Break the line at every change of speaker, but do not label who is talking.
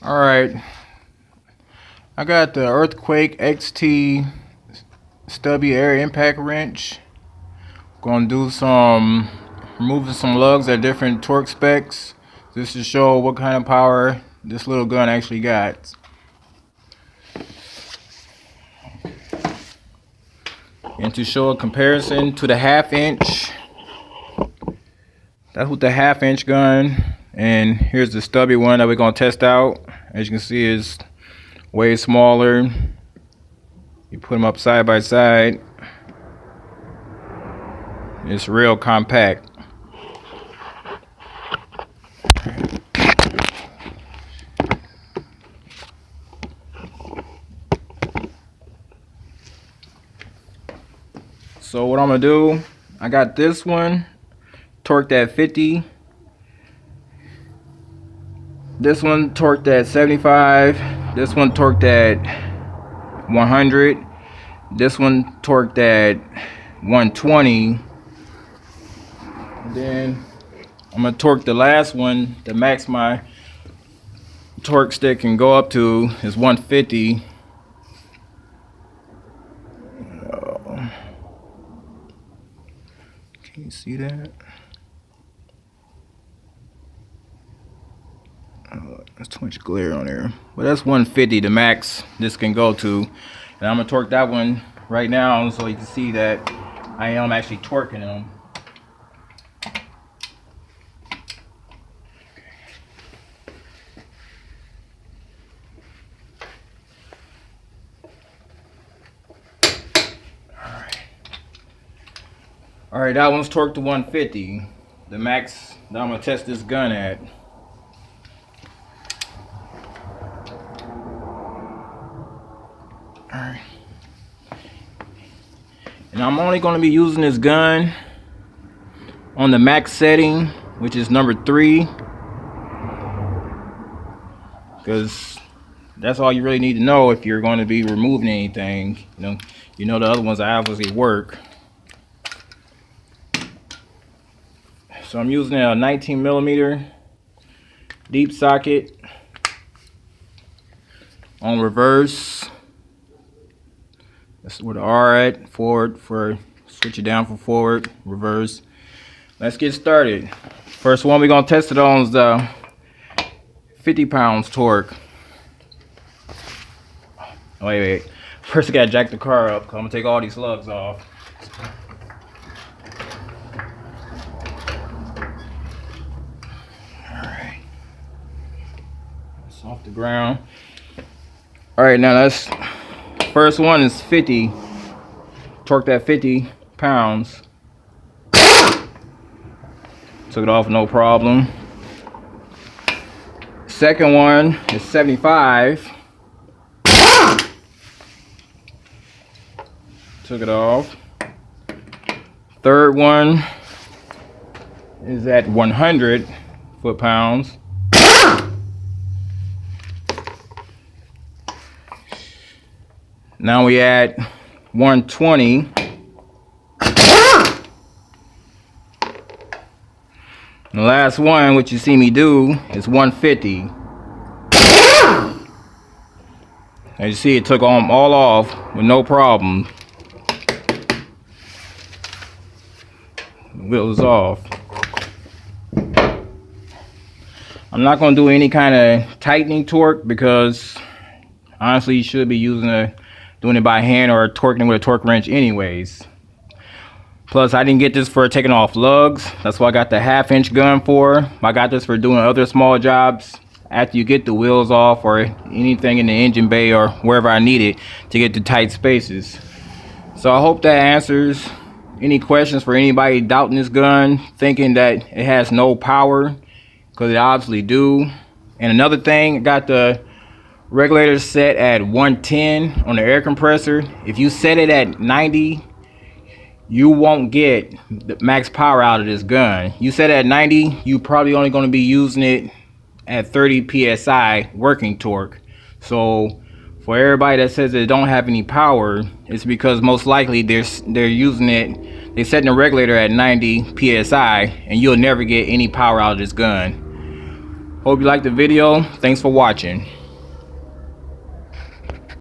Alright, I got the Earthquake XT Stubby air impact wrench. Gonna do some removing some lugs at different torque specs. Just to show what kind of power this little gun actually got. And to show a comparison to the 1/2 inch. That's with the 1/2 inch gun. And here's the stubby one that we're gonna test out. As you can see, it's way smaller. You put them up side by side. It's real compact. So what I'm gonna do, I got this one torqued at 50. This one torqued at 75. This one torqued at 100. This one torqued at 120. And then I'm gonna torque the last one. The max my torque stick can go up to is 150. Can you see that? There's too much glare on there, but that's 150, the max this can go to. And I'm gonna torque that one right now so you can see that I am actually torquing them. Alright, that one's torqued to 150, the max that I'm gonna test this gun at. Alright. And I'm only going to be using this gun on the max setting, which is number 3. Because that's all you really need to know if you're going to be removing anything. You know the other ones obviously work. So I'm using a 19mm deep socket on reverse. That's where the R at, forward for switch it down for forward, reverse. Let's get started. First one we're gonna test it on is the 50 pounds torque. Oh, wait. First I gotta jack the car up because I'm gonna take all these lugs off. Alright. It's off the ground. Alright, now that's first one is 50, torqued at 50 pounds. Took it off no problem. Second one is 75. Took it off. Third one is at 100 foot-pounds. Now we add 120. The last one, which you see me do, is 150. As you see, it took them all off with no problem. The wheel is off. I'm not going to do any kind of tightening torque because honestly you should be doing it by hand or torquing with a torque wrench anyways. Plus I didn't get this for taking off lugs. That's what I got the 1/2 inch gun for. I got this for doing other small jobs after you get the wheels off or anything in the engine bay or wherever I need it to get to tight spaces. So I hope that answers any questions for anybody doubting this gun, thinking that it has no power, because it obviously do. And another thing, I got the regulator set at 110 on the air compressor. If you set it at 90, you won't get the max power out of this gun. You set it at 90, you probably only going to be using it at 30 psi working torque. So for everybody that says they don't have any power, it's because most likely they're using it, they're setting the regulator at 90 psi, and you'll never get any power out of this gun. Hope you liked the video. Thanks for watching.